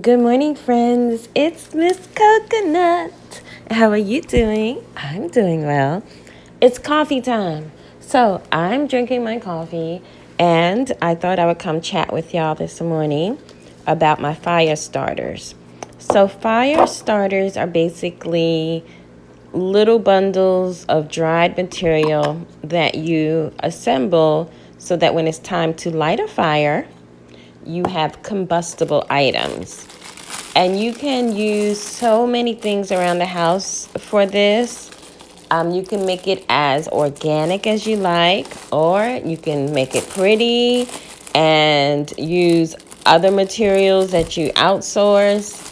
Good morning, friends. It's Miss Coconut. How are you doing? I'm doing well. It's coffee time. So I'm drinking my coffee, and I thought I would come chat with y'all this morning about my fire starters. So, fire starters are basically little bundles of dried material that you assemble so that when it's time to light a fire, you have combustible items. And you can use so many things around the house for this. You can make it as organic as you like, or you can make it pretty and use other materials that you outsource.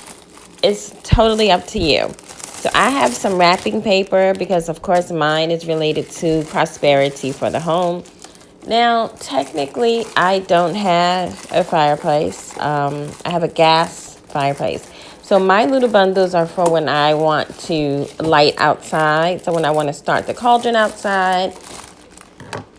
It's totally up to you. So I have some wrapping paper because, of course, mine is related to prosperity for the home. Now, technically, I don't have a fireplace. I have a gas fireplace. So my little bundles are for when I want to light outside. So when I want to start the cauldron outside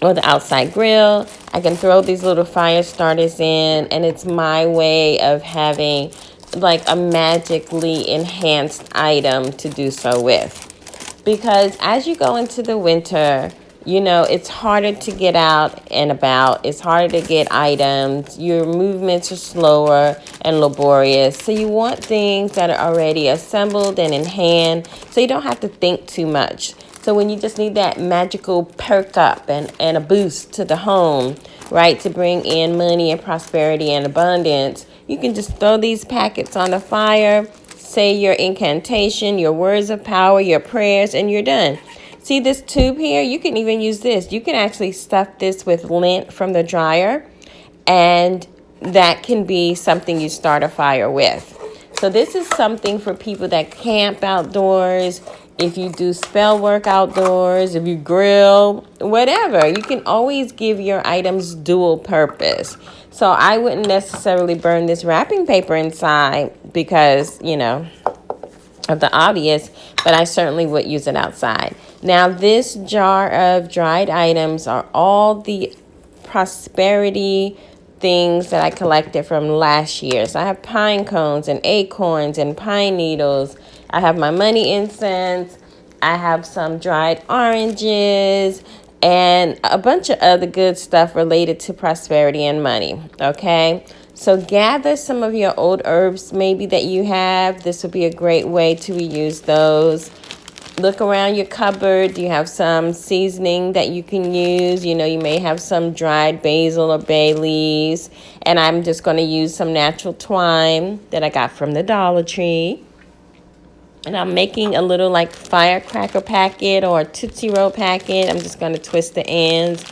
or the outside grill, I can throw these little fire starters in, and it's my way of having like a magically enhanced item to do so with. Because as you go into the winter, it's harder to get out and about. It's harder to get items. Your movements are slower and laborious. So you want things that are already assembled and in hand so you don't have to think too much. So when you just need that magical perk up and a boost to the home, right, to bring in money and prosperity and abundance, you can just throw these packets on the fire, say your incantation, your words of power, your prayers, and you're done. See this tube here? You can even use this. You can actually stuff this with lint from the dryer, and that can be something you start a fire with. So this is something for people that camp outdoors, if you do spell work outdoors, if you grill, whatever. You can always give your items dual purpose. So I wouldn't necessarily burn this wrapping paper inside because, of the obvious, but I certainly would use it outside. Now, this jar of dried items are all the prosperity things that I collected from last year. So I have pine cones and acorns and pine needles. I have my money incense. I have some dried oranges and a bunch of other good stuff related to prosperity and money. Okay. So gather some of your old herbs maybe that you have. This would be a great way to reuse those. Look around your cupboard. Do you have some seasoning that you can use? You may have some dried basil or bay leaves. And I'm just going to use some natural twine that I got from the Dollar Tree. And I'm making a little like firecracker packet or a Tootsie Roll packet. I'm just going to twist the ends,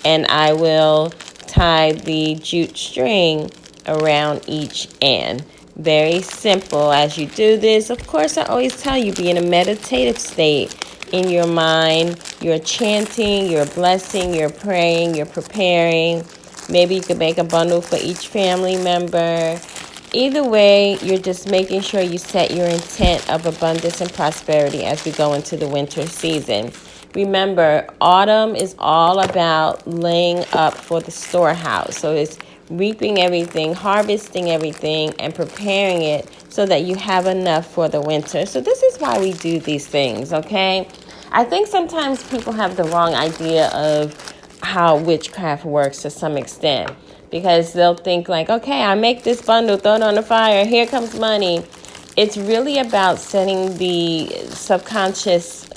and I will tie the jute string around each end. Very simple as you do this. Of course, I always tell you, be in a meditative state in your mind. You're chanting, you're blessing, you're praying, you're preparing. Maybe you could make a bundle for each family member. Either way, you're just making sure you set your intent of abundance and prosperity as we go into the winter season. Remember, autumn is all about laying up for the storehouse. So it's reaping everything, harvesting everything, and preparing it so that you have enough for the winter. So this is why we do these things, okay? I think sometimes people have the wrong idea of how witchcraft works to some extent, because they'll think like, okay, I make this bundle, throw it on the fire, here comes money. It's really about sending the subconscious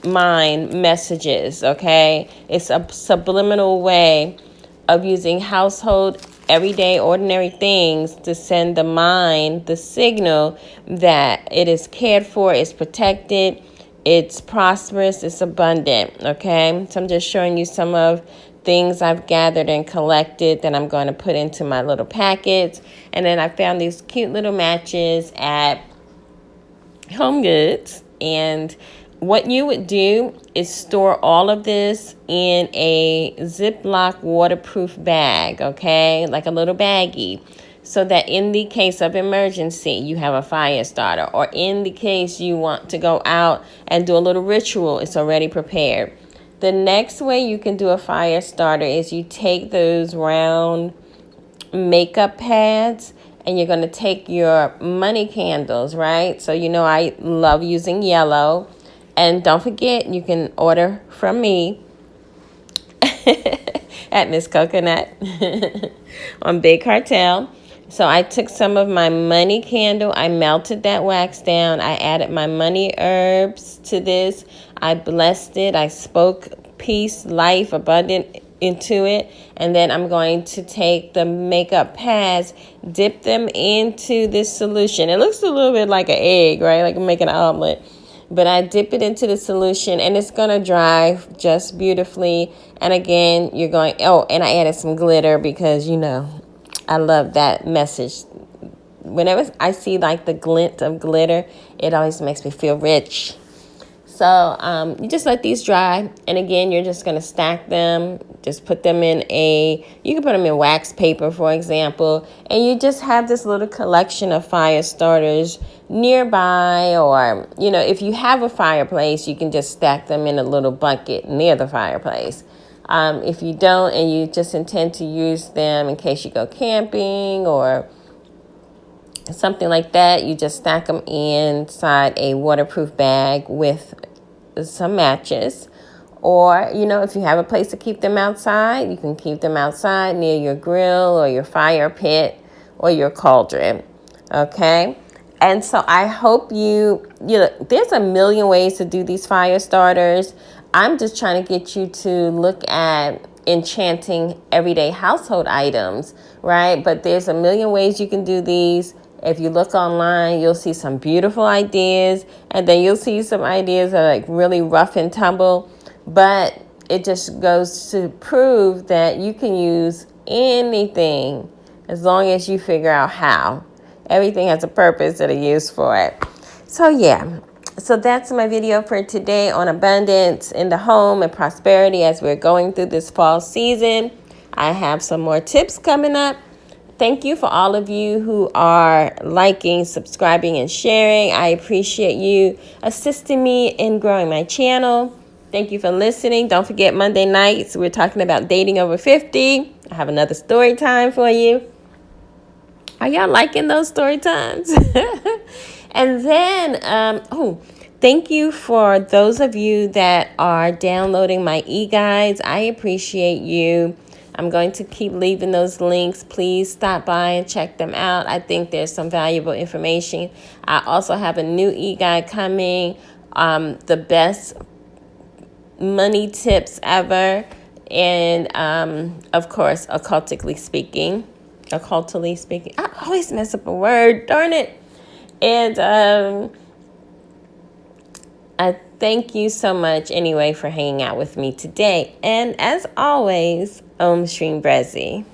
mind messages, okay? It's a subliminal way of using household, everyday, ordinary things to send the mind the signal that it is cared for, it's protected, it's prosperous, it's abundant, okay? So I'm just showing you some of things I've gathered and collected that I'm going to put into my little packets. And then I found these cute little matches at Home Goods. And what you would do is store all of this in a Ziploc waterproof bag, okay? Like a little baggie. So that in the case of emergency, you have a fire starter. Or in the case you want to go out and do a little ritual, it's already prepared. The next way you can do a fire starter is you take those round makeup pads and you're going to take your money candles, right? So you know I love using yellow. And don't forget, you can order from me at Miss Coconut on Big Cartel. So I took some of my money candle, I melted that wax down, I added my money herbs to this, I blessed it, I spoke peace, life, abundant into it, and then I'm going to take the makeup pads, dip them into this solution. It looks a little bit like an egg, right? Like I'm making an omelet. But I dip it into the solution and it's going to dry just beautifully. And again, you're going, oh, and I added some glitter because, you know, I love that message. Whenever I see like the glint of glitter, it always makes me feel rich. So you just let these dry. And again, you're just going to stack them. Just put them you can put them in wax paper, for example. And you just have this little collection of fire starters nearby. Or, you know, if you have a fireplace, you can just stack them in a little bucket near the fireplace. If you don't and you just intend to use them in case you go camping or something like that, you just stack them inside a waterproof bag with some matches. Or, you know, if you have a place to keep them outside, you can keep them outside near your grill or your fire pit or your cauldron. Okay? And so I hope you know, there's a million ways to do these fire starters. I'm just trying to get you to look at enchanting everyday household items, right? But there's a million ways you can do these. If you look online, you'll see some beautiful ideas, and then you'll see some ideas that are like really rough and tumble. But it just goes to prove that you can use anything as long as you figure out how. Everything has a purpose and a use for it. So yeah, so that's my video for today on abundance in the home and prosperity as we're going through this fall season. I have some more tips coming up. Thank you for all of you who are liking, subscribing, and sharing. I appreciate you assisting me in growing my channel. Thank you for listening. Don't forget Monday nights, we're talking about dating over 50. I have another story time for you. Are y'all liking those story times? And then, thank you for those of you that are downloading my e-guides. I appreciate you. I'm going to keep leaving those links. Please stop by and check them out. I think there's some valuable information. I also have a new e-guide coming, the best money tips ever, and of course, occultly speaking. I always mess up a word, darn it. And I thank you so much anyway for hanging out with me today. And as always, Om Shrim Brezi.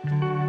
Bye.